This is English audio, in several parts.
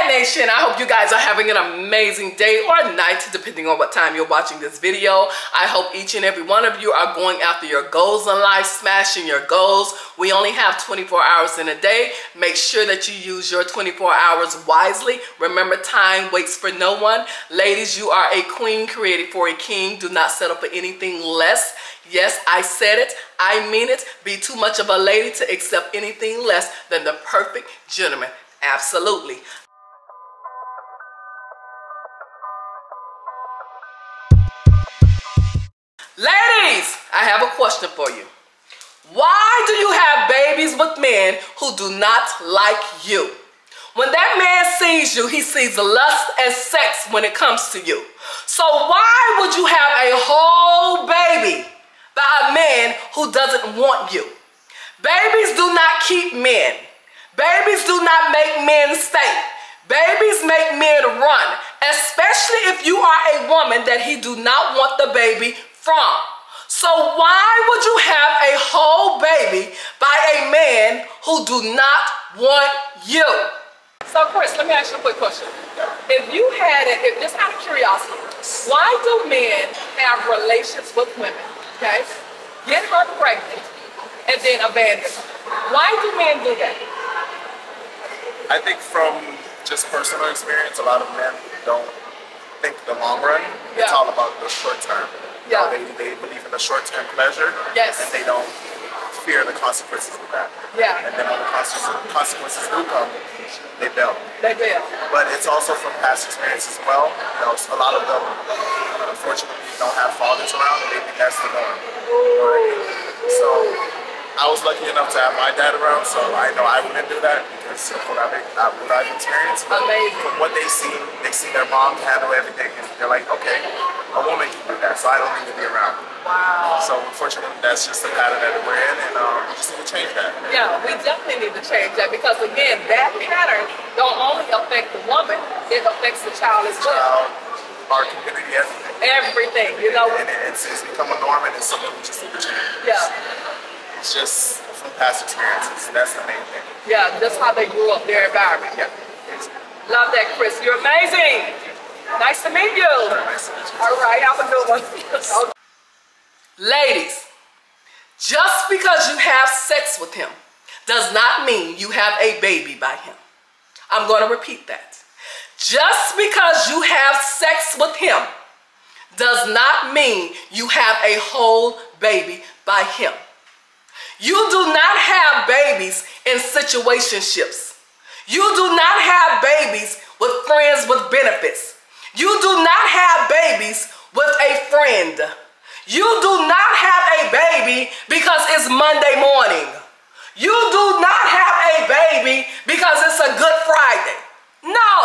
Nation, I hope you guys are having an amazing day or night, depending on what time you're watching this video. I hope each and every one of you are going after your goals in life, smashing your goals. We only have 24 hours in a day. Make sure that you use your 24 hours wisely. Remember, time waits for no one. Ladies, you are a queen created for a king. Do not settle for anything less. Yes, I said it. I mean it. Be too much of a lady to accept anything less than the perfect gentleman. Absolutely. Ladies, I have a question for you. Why do you have babies with men who do not like you? When that man sees you, he sees lust and sex when it comes to you. So why would you have a whole baby by a man who doesn't want you? Babies do not keep men. Babies do not make men stay. Babies make men run, especially if you are a woman that he do not want the baby from. So why would you have a whole baby by a man who do not want you? So Chris, let me ask you a quick question. If you had it, just out of curiosity, why do men have relations with women, okay, get her pregnant, and then abandon her? Why do men do that? I think from just personal experience, a lot of men don't think the long run. It's all about the short term. Yeah. They believe in the short term pleasure. Yes. And they don't fear the consequences of that. Yeah. And then when the consequences do come, they bail. They bail. But it's also from past experience as well. You know, a lot of them, unfortunately, don't have fathers around, and they think that's the norm. So I was lucky enough to have my dad around, so I know I wouldn't do that because of what I've experienced. Amazing. From what they see their mom handle everything, and they're like, okay, a woman can do that, so I don't need to be around. Wow. So unfortunately, that's just the pattern that we're in, and we just need to change that. Yeah, we definitely need to change that because, again, that pattern don't only affect the woman, it affects the child as well. Our community, everything. Everything, you know. And it's become a norm, and it's something we just need to change. Yeah. It's just from past experiences. That's the main thing. Yeah, that's how they grew up, their environment. Yeah. Love that, Chris. You're amazing. Nice to meet you. Nice to meet you. All right, have a good one. Ladies, just because you have sex with him does not mean you have a baby by him. I'm going to repeat that. Just because you have sex with him does not mean you have a whole baby by him. You do not have babies in situationships. You do not have babies with friends with benefits. You do not have babies with a friend. You do not have a baby because it's Monday morning. You do not have a baby because it's a Good Friday. No,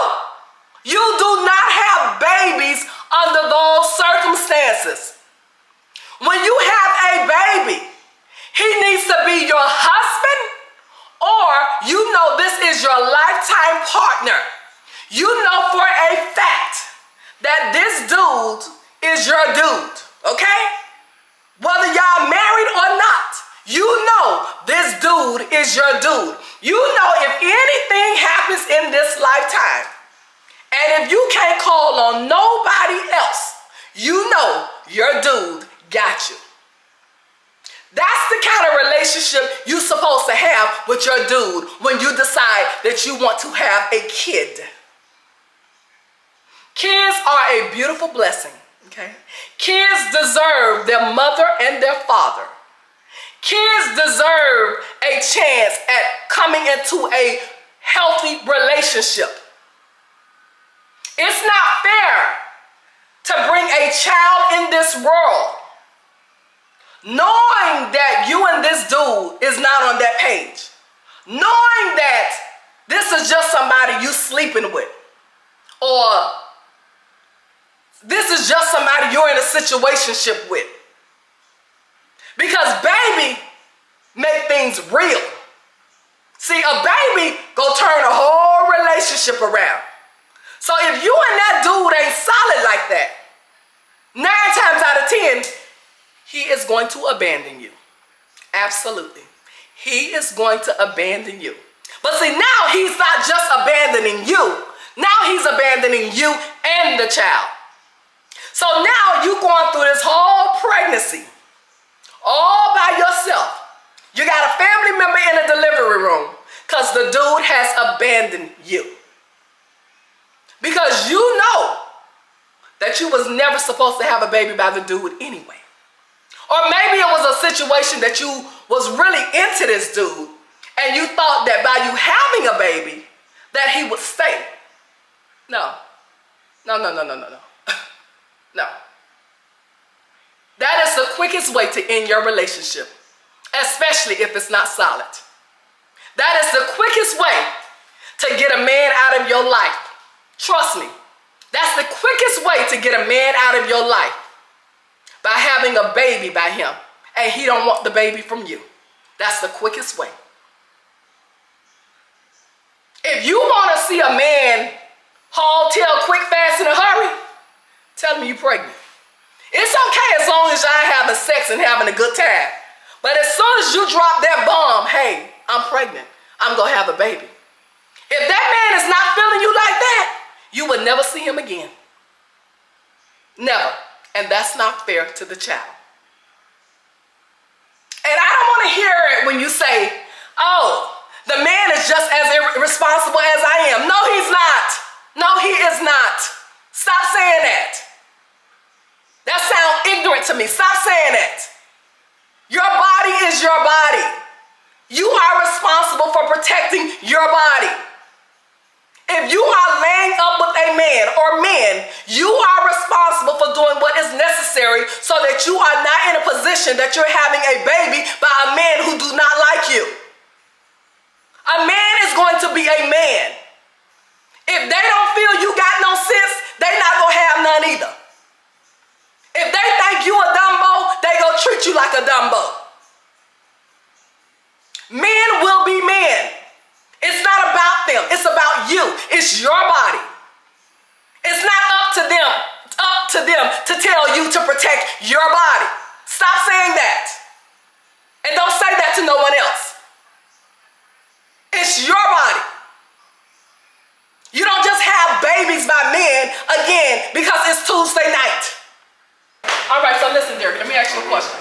you do not have babies under those circumstances. When you have a baby, he needs to be your husband, or you know this is your lifetime partner. You know for a fact that this dude is your dude, okay? Whether y'all married or not, you know this dude is your dude. You know if anything happens in this lifetime, and if you can't call on nobody else, you know your dude got you. That's the kind of relationship you're supposed to have with your dude when you decide that you want to have a kid. Kids are a beautiful blessing, okay? Kids deserve their mother and their father. Kids deserve a chance at coming into a healthy relationship. It's not fair to bring a child in this world knowing that you and this dude is not on that page. Knowing that this is just somebody you sleeping with. Or this is just somebody you're in a situationship with. Because baby make things real. See, a baby go turn a whole relationship around. So if you and that dude ain't solid like that, 9 times out of 10, he is going to abandon you. Absolutely. He is going to abandon you. But see, now he's not just abandoning you. Now he's abandoning you and the child. So now you going through this whole pregnancy all by yourself. You got a family member in the delivery room because the dude has abandoned you. Because you know that you was never supposed to have a baby by the dude anyway. Or maybe it was a situation that you was really into this dude and you thought that by you having a baby that he would stay. No. No. No. That is the quickest way to end your relationship, especially if it's not solid. That is the quickest way to get a man out of your life. Trust me. That's the quickest way to get a man out of your life, by having a baby by him and he don't want the baby from you. That's the quickest way. If you want to see a man haul tail quick, fast, in a hurry, tell him you're pregnant. It's okay as long as y'all having sex and having a good time. But as soon as you drop that bomb, hey, I'm pregnant, I'm going to have a baby. If that man is not feeling you like that, you would never see him again. Never. And that's not fair to the child. And I don't want to hear it when you say, oh, the man is just as irresponsible as I am. No, he's not. No, he is not. Stop saying that. That sounds ignorant to me. Stop saying that. Your body is your body. You are responsible for protecting your body. If you are laying up with a man or men, you are responsible for doing what is necessary so that you are not in a position that you're having a baby by a man who do not like you. A man is going to be a man. If they don't feel you got no sense, they not going to have none either. If they think you a Dumbo, they going to treat you like a Dumbo. Men will be men. It's not about them. It's about you. It's your body. It's not up to them to tell you to protect your body. Stop saying that. And don't say that to no one else. It's your body. You don't just have babies by men, again, because it's Tuesday night. All right, so listen, Derek, let me ask you a question.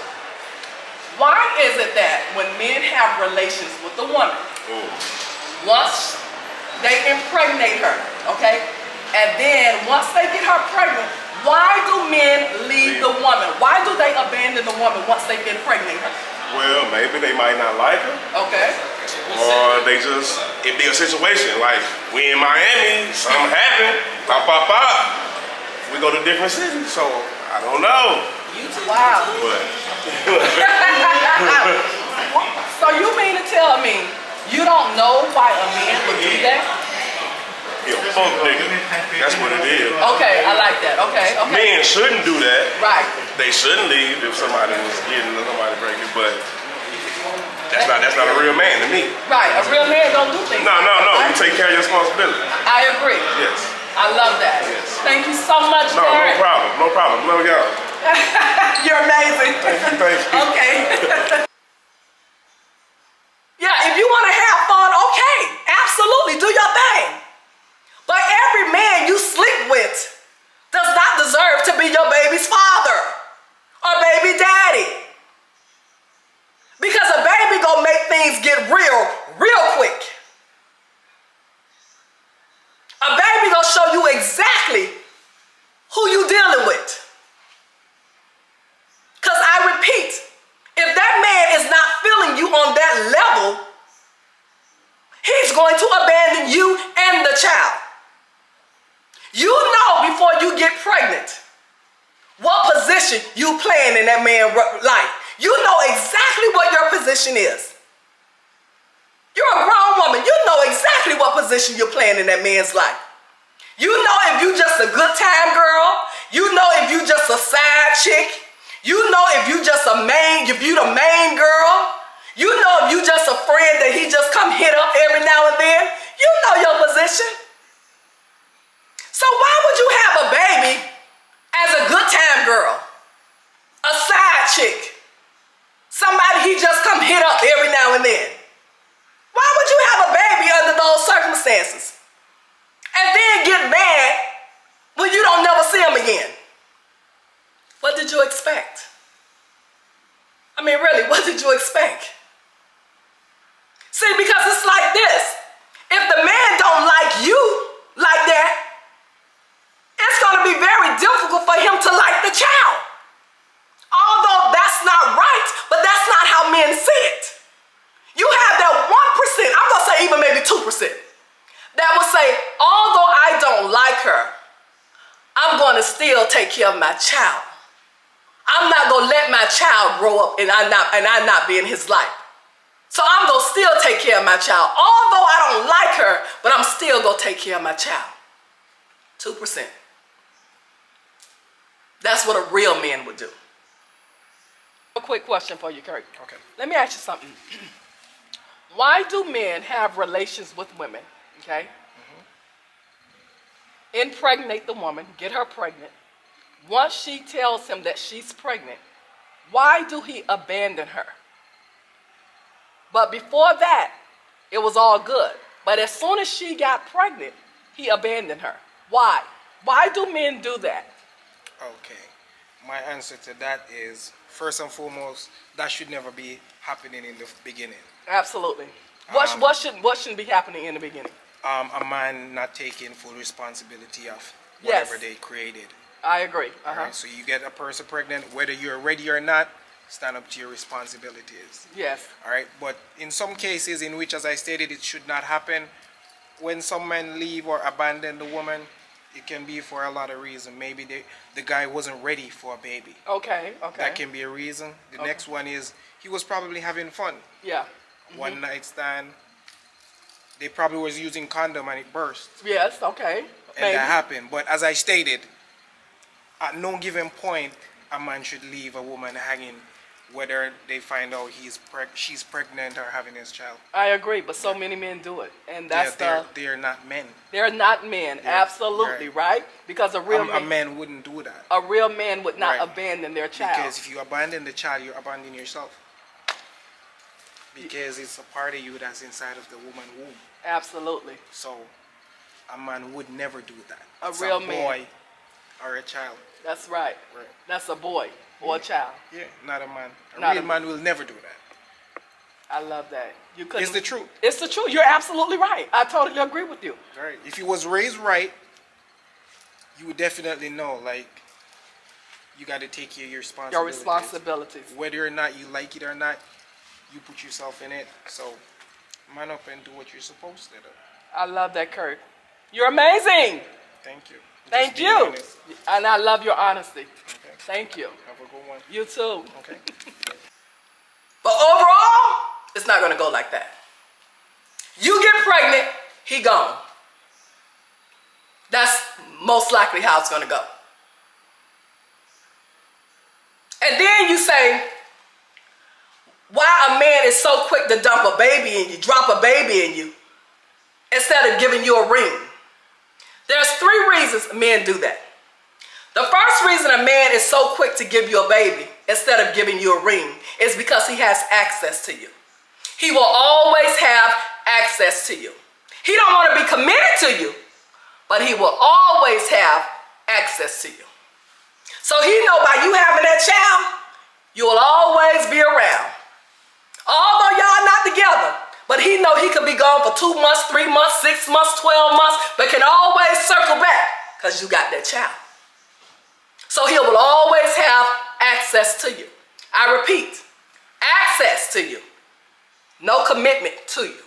Why is it that when men have relations with a woman, once they impregnate her, okay, and then once they get her pregnant, why do men leave the woman? Why do they abandon the woman once they impregnate her? Well, maybe they might not like her. Okay. Or they just, it be a situation like we in Miami, something happened, pop. We go to different cities, so I don't know. Wow. But. So you mean to tell me you don't know why a man would do that? He a fuck nigga. That's what it is. Okay, I like that. Okay. Men shouldn't do that. Right. They shouldn't leave if somebody was getting somebody pregnant, but that's not a real man to me. Right. A real man don't do things. No. You take care of your responsibility. I agree. Yes. I love that. Yes. Thank you so much, Derek. No problem. Love y'all. You're amazing. Thank you. Okay. Yeah, if you want to have fun, okay, absolutely, do your thing. But every man you sleep with does not deserve to be your baby's father or baby daddy. Because a baby gonna make things get real quick. A baby gonna show you exactly who you dealing with. Because I repeat, if that man is not feeling you on that level, he's going to abandon you and the child. You know before you get pregnant what position you playing in that man's life. You know exactly what your position is. You're a grown woman. You know exactly what position you're playing in that man's life. You know if you just a good time girl. You know if you just a side chick. You know if you just a main, if you the main girl. You know if you just a friend that he just come hit up every now and then. You know your position. So why would you have a baby as a good time girl? A side chick? Somebody he just come hit up every now and then? Why would you have a baby under those circumstances? And then did you expect? See, because it's like this. If the man don't like you like that, it's going to be very difficult for him to like the child. Although that's not right, but that's not how men see it. You have that 1%, I'm going to say even maybe 2%, that will say, although I don't like her, I'm going to still take care of my child. I'm not going to let my child grow up and I not be in his life. So I'm going to still take care of my child. Although I don't like her, but I'm still going to take care of my child. 2%. That's what a real man would do. A quick question for you, Kirk. Okay. Let me ask you something. Why do men have relations with women, okay? Impregnate the woman, get her pregnant. Once she tells him that she's pregnant, why do he abandon her? But before that, it was all good. But as soon as she got pregnant, he abandoned her. Why? Why do men do that? Okay. My answer to that is, first and foremost, that should never be happening in the beginning. Absolutely. What shouldn't be happening in the beginning? A man not taking full responsibility of whatever they created. I agree. Right? So you get a person pregnant, whether you're ready or not, stand up to your responsibilities. Yes. All right. But in some cases in which, as I stated, it should not happen, when some men leave or abandon the woman, it can be for a lot of reasons. Maybe the guy wasn't ready for a baby. Okay. That can be a reason. The next one is he was probably having fun. Yeah. One night stand. They probably was using condom and it burst. Yes, okay. And that happened. But as I stated, at no given point, a man should leave a woman hanging, whether they find out she's pregnant or having his child. I agree, but so many men do it, and that's they're not men. They're not men, absolutely, right? Because a man wouldn't do that. A real man would not abandon their child. Because if you abandon the child, you're abandoning yourself. Because it's a part of you that's inside of the woman's womb. Absolutely. So a man would never do that. It's a real man. Boy or a child. That's right. That's a boy or a child. Yeah, not a man. A real man will never do that. I love that. It's the truth. It's the truth. You're absolutely right. I totally agree with you. Right. If you was raised right, you would definitely know, like, you got to take care of your responsibilities. Your responsibilities. Whether or not you like it or not, you put yourself in it. So, man up and do what you're supposed to do. I love that, Kurt. You're amazing. Thank you. Thank you. And I love your honesty. Okay. Thank you. Have a good one. You too. Okay. But overall, it's not going to go like that. You get pregnant, he gone. That's most likely how it's going to go. And then you say, why a man is so quick to dump a baby in you, drop a baby in you, instead of giving you a ring. There's 3 reasons men do that. The first reason a man is so quick to give you a baby instead of giving you a ring is because he has access to you. He will always have access to you. He don't want to be committed to you, but he will always have access to you. So he know by you having that child, you will always be around. Although y'all not together, but he know he could be gone for 2 months, 3 months, 6 months, 12 months, but can always circle back because you got that child. So he will always have access to you. I repeat, access to you. No commitment to you.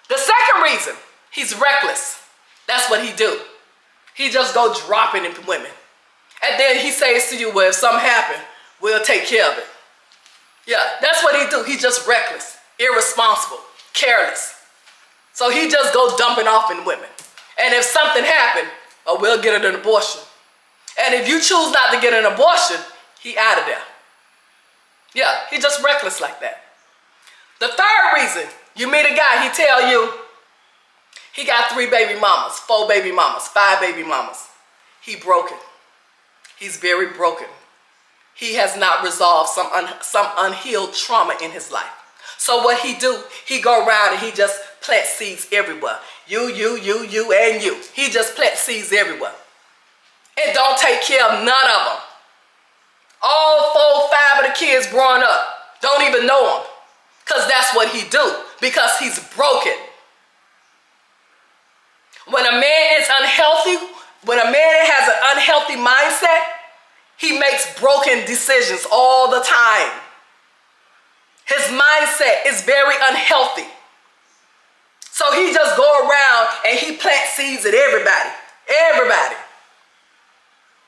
The second reason, he's reckless. That's what he do. He just go dropping into women. And then he says to you, well, if something happen, we'll take care of it. Yeah, that's what he do. He's just reckless, irresponsible, careless. So he just go dumping off in women. And if something happen, we'll get an abortion. And if you choose not to get an abortion, he out of there. Yeah, he just reckless like that. The third reason, you meet a guy, he tell you he got 3 baby mamas, 4 baby mamas, 5 baby mamas. He broken. He's very broken. He has not resolved some unhealed trauma in his life. So what he do, he go around and he just plant seeds everywhere. You, and you. He just plant seeds everywhere. And don't take care of none of them. All 4, 5 of the kids growing up, don't even know him, because that's what he do, because he's broken. When a man is unhealthy, when a man has an unhealthy mindset, he makes broken decisions all the time. His mindset is very unhealthy. So he just go around and he plant seeds at everybody. Everybody.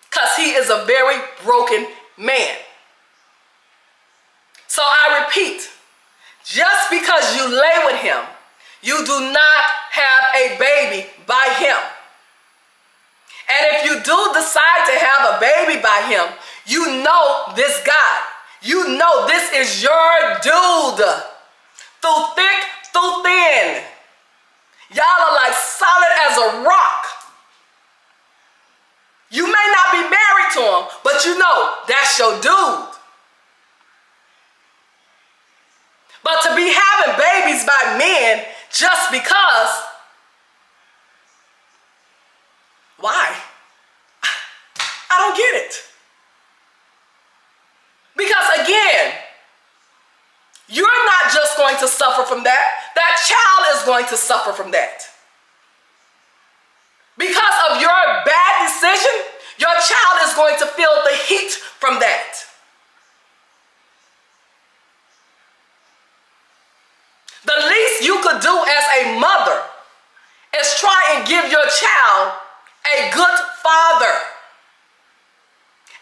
Because he is a very broken man. So I repeat, just because you lay with him, you do not have a baby by him. And if you do decide to have a baby by him, you know this guy. You know this is your dude. Through thick, through thin. Y'all are like solid as a rock. You may not be married to him, but you know that's your dude. But to be having babies by men just because, why? I don't get it. Because again, you're not just going to suffer from that. That child is going to suffer from that. Because of your bad decision, your child is going to feel the heat from that. The least you could do as a mother is try and give your child a good father.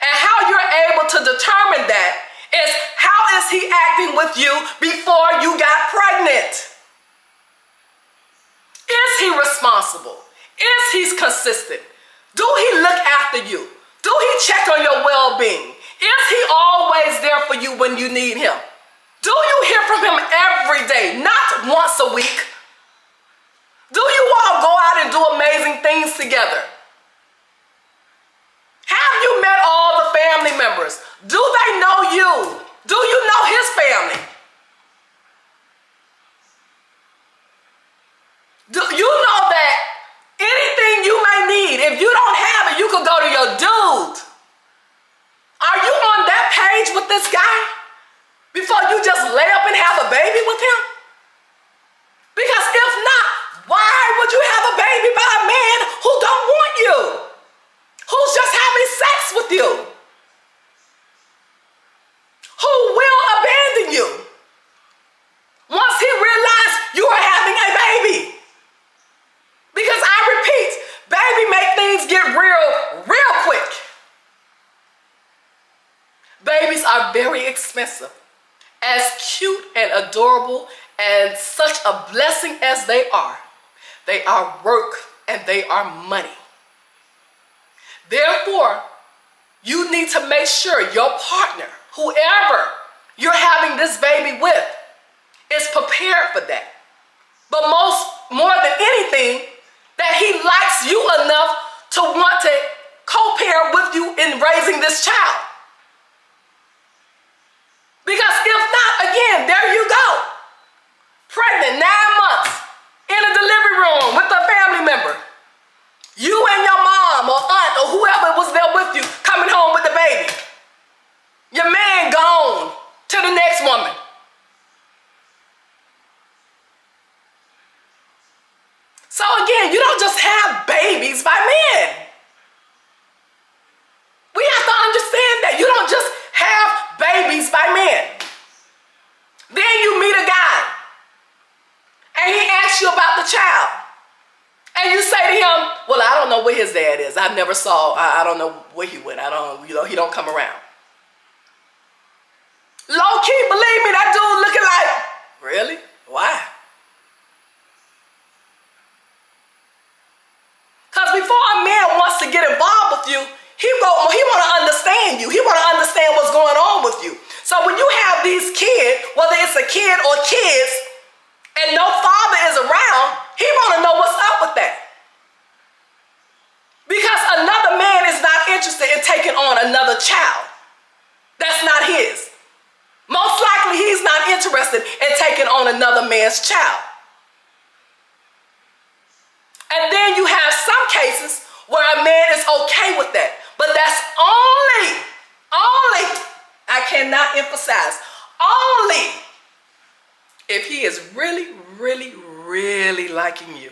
And how you're able to determine that is how is he acting with you before you got pregnant? Is he responsible? Is he consistent? Do he look after you? Do he check on your well-being? Is he always there for you when you need him? Do you hear from him every day, not once a week? Do you all go out and do amazing things together? Have you met all the family members? Do they know you? Do you know his family? Do you know that anything you may need, if you don't have it, you could go to your dude? Are you on that page with this guy before you just lay up and have a baby with him? Because if not, why would you have a baby by a man who don't want you? Who's just having sex with you? Who will abandon you once he realizes you are having a baby? Because I repeat, baby make things get real quick. Babies are very expensive. As cute and adorable and such a blessing as they are work and they are money. Therefore, you need to make sure your partner, whoever you're having this baby with, is prepared for that. But more than anything, that he likes you enough to want to co-parent with you in raising this child. Because if not, again, there you go. Pregnant, 9 months, in a delivery room with a family member. You and your mom or aunt or whoever was there with you coming home with the baby. Your man gone to the next woman. So again, you don't just have babies by men. We have to understand that you don't just have babies by men. Then you meet a guy and he asks you about the child. And you say to him, well, I don't know where his dad is. I never saw, I don't know where he went. He don't come around. Low key, believe me, that dude looking like, really? Why? Because before a man wants to get involved with you, he want to understand you. He want to understand what's going on with you. So when you have these kids, whether it's a kid or kids, and no father is around, he want to know what's up with that. Because another man is not interested in taking on another child. That's not his. Most likely he's not interested in taking on another man's child. And then you have some cases where a man is okay with that. But that's only, I cannot emphasize, Only if he is really, really, really liking you,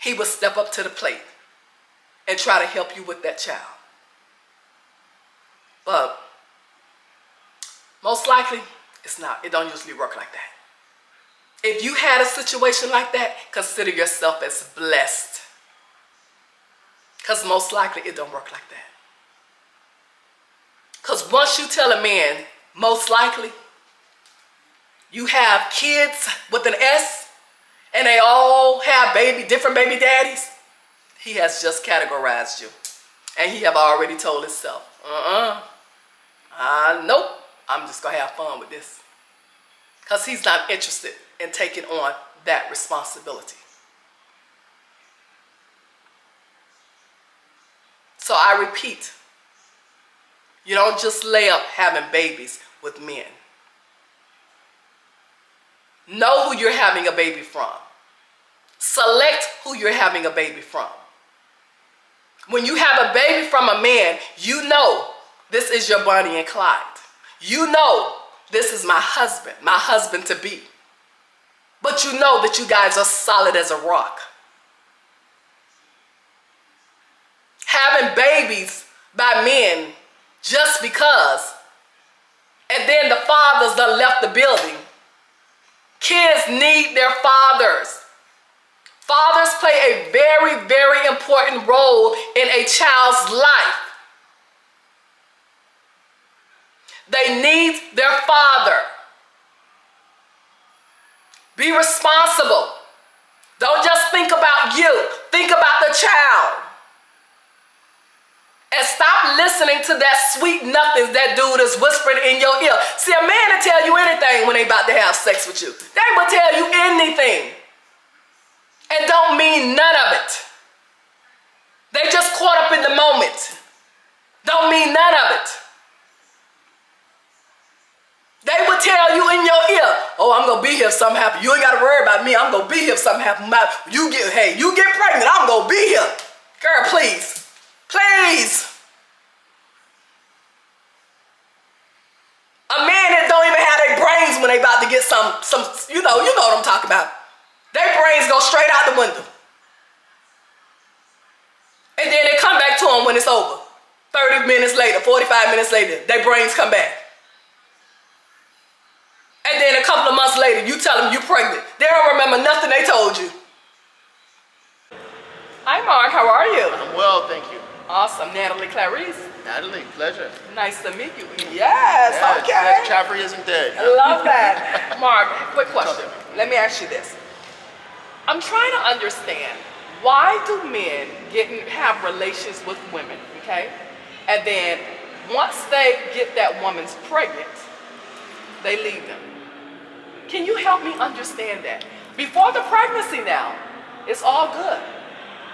he will step up to the plate and try to help you with that child. But most likely, it's not. It don't usually work like that. If you had a situation like that, consider yourself as blessed. Because most likely, it don't work like that. Because once you tell a man, most likely, you have kids with an S, and they all have different baby daddies, he has just categorized you. And he have already told himself, nope, I'm just going to have fun with this. Because he's not interested in taking on that responsibility. So I repeat, you don't just lay up having babies with men. Know who you're having a baby from. Select who you're having a baby from. When you have a baby from a man, you know this is your Bonnie and Clyde. You know this is my husband to be. But you know that you guys are solid as a rock. Having babies by men just because, and then the fathers done left the building. Kids need their fathers. Fathers play a very, very important role in a child's life. They need their father. Be responsible. Don't just think about you. Think about the child. And stop listening to that sweet nothings that dude is whispering in your ear. See, a man will tell you anything when they about to have sex with you. They will tell you anything. And don't mean none of it. They just caught up in the moment. Don't mean none of it. They will tell you in your ear, oh, I'm going to be here if something happens. You ain't got to worry about me. I'm going to be here if something happens. You get pregnant, I'm going to be here. Girl, please. Please. A man that don't even have their brains when they about to get some you know what I'm talking about. Their brains go straight out the window. And then they come back to them when it's over. 30 minutes later, 45 minutes later, their brains come back. And then a couple of months later, you tell them you're pregnant. They don't remember nothing they told you. Hi, Mark. How are you? I'm well, thank you. Awesome. Natalie Clarice. Natalie, pleasure. Nice to meet you. Yes, okay. Yes, Chopper isn't dead. I love that. Mark, quick question. Let me ask you this. I'm trying to understand, why do men have relations with women, okay? And then once they get that woman's pregnant, they leave them. Can you help me understand that? Before the pregnancy now, it's all good.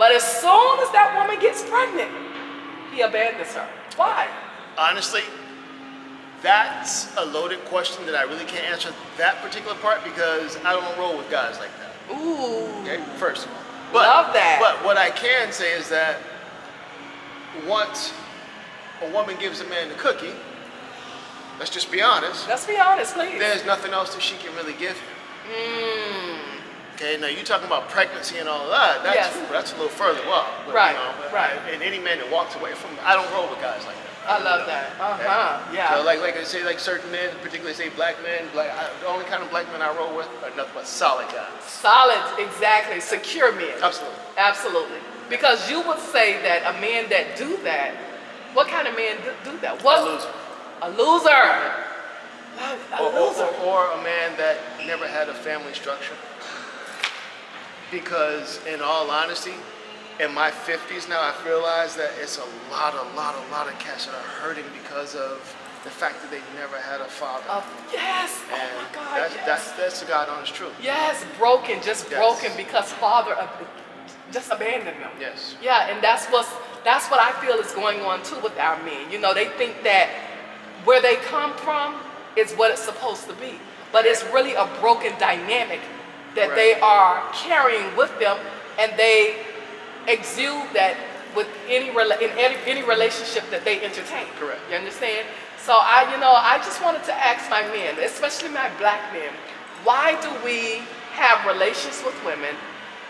But as soon as that woman gets pregnant, he abandons her. Why? Honestly, that's a loaded question that I really can't answer that particular part because I don't roll with guys like that. Ooh. Okay, first of all. Love that. But what I can say is that once a woman gives a man the cookie, let's just be honest. Let's be honest, please. There's nothing else that she can really give him. Okay, now you're talking about pregnancy and all of that. That's a little further up. But, right, you know, right. And any man that walks away from, I don't roll with guys like that. I love that. Okay? Yeah. So like I say, like certain men, particularly say black men, the only kind of black men I roll with are nothing but solid guys. Solid, exactly. Secure men. Absolutely. Absolutely. Because you would say that a man that do that, what kind of man do that? A loser. A loser. Or a man that never had a family structure. Because in all honesty, in my 50s now, I've realized that it's a lot of cats that are hurting because of the fact that they never had a father. Yes. And oh my God. that's the God honest truth. Yes, broken, broken because father just abandoned them. Yes. Yeah, and that's what I feel is going on too with our men. You know, they think that where they come from is what it's supposed to be, but it's really a broken dynamic that they are carrying with them, and they exude that with any relationship that they entertain. Correct. You understand? So I just wanted to ask my men, especially my black men, why do we have relations with women,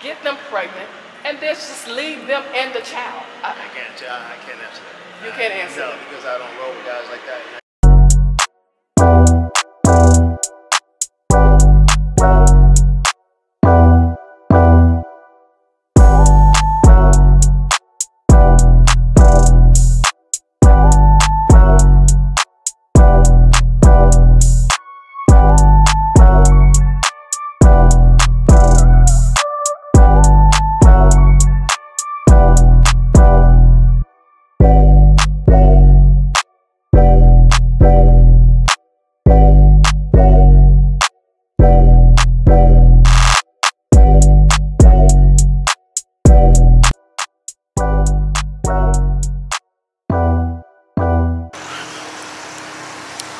get them pregnant, and then just leave them and the child? I can't answer that. You can't answer. No, because I don't roll with guys like that.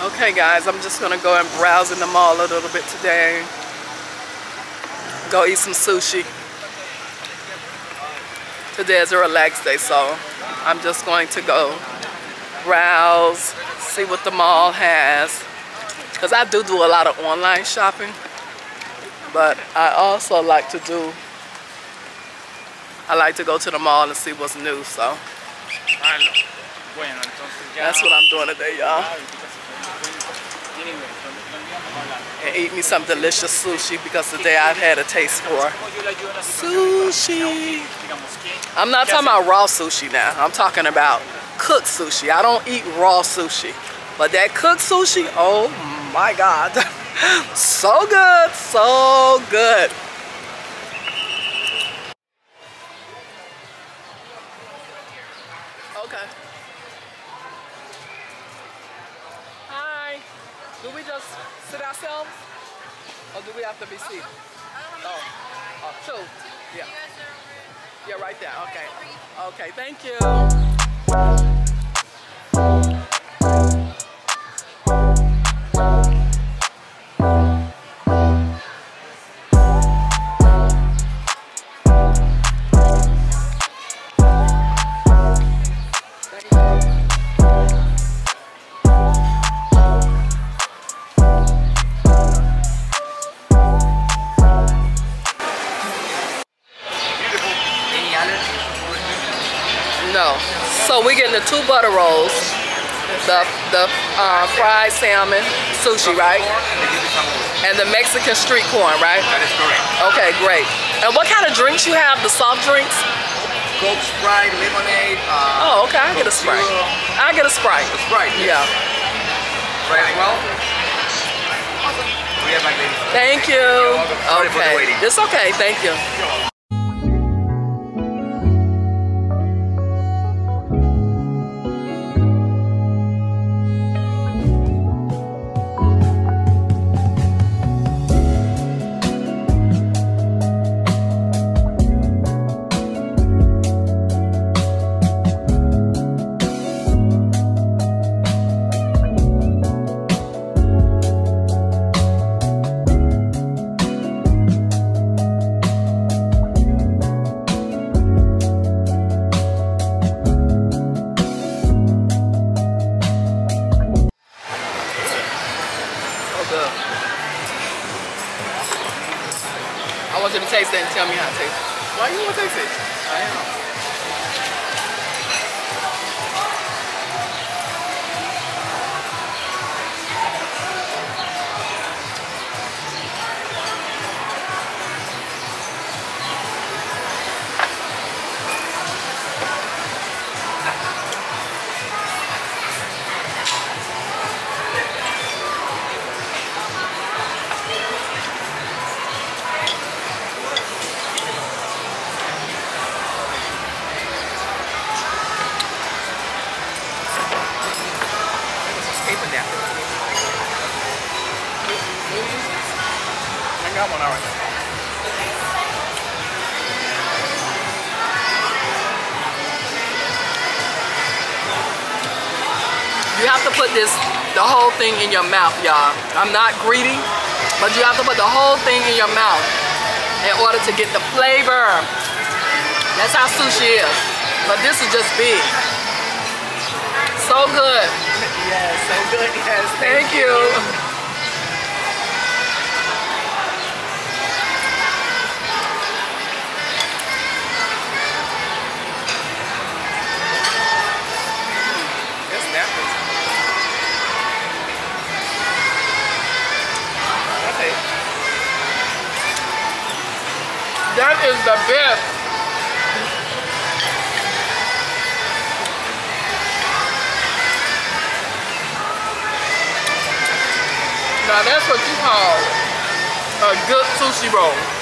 Okay guys, I'm just gonna go and browse in the mall a little bit today. Go eat some sushi. Today is a relaxed day, so I'm just going to go browse, see what the mall has. Because I do a lot of online shopping, but I also like to go to the mall and see what's new, so that's what I'm doing today, y'all. And eat me some delicious sushi, because today I've had a taste for sushi. I'm not talking about raw sushi now. I'm talking about cooked sushi. I don't eat raw sushi. But that cooked sushi, oh my God. So good, so good. Okay. Hi. Do we just sit ourselves? Or do we have to be seated? Oh, two. Yeah. Yeah, right there. Okay. Okay, thank you. No. So we're getting the 2 butter rolls, the fried salmon, sushi, right? And the Mexican street corn, right? That is correct. Okay, great. And what kind of drinks you have? The soft drinks? Coke, Sprite, lemonade. Oh, okay. I get a Sprite. I get a Sprite. A Sprite. Yeah. Sprite as well. Awesome. We have my lady. Thank you. Sorry for the waiting. It's okay. Thank you. I want you to taste it and tell me how it tastes. Why you want to taste it? I am. I got one already. You have to put the whole thing in your mouth, y'all. I'm not greedy, but you have to put the whole thing in your mouth in order to get the flavor. That's how sushi is. But this is just big. So good. Yes, so good. Yes, Thank you. That's napkins. Okay. That is the best. Now that's what you call a good sushi roll.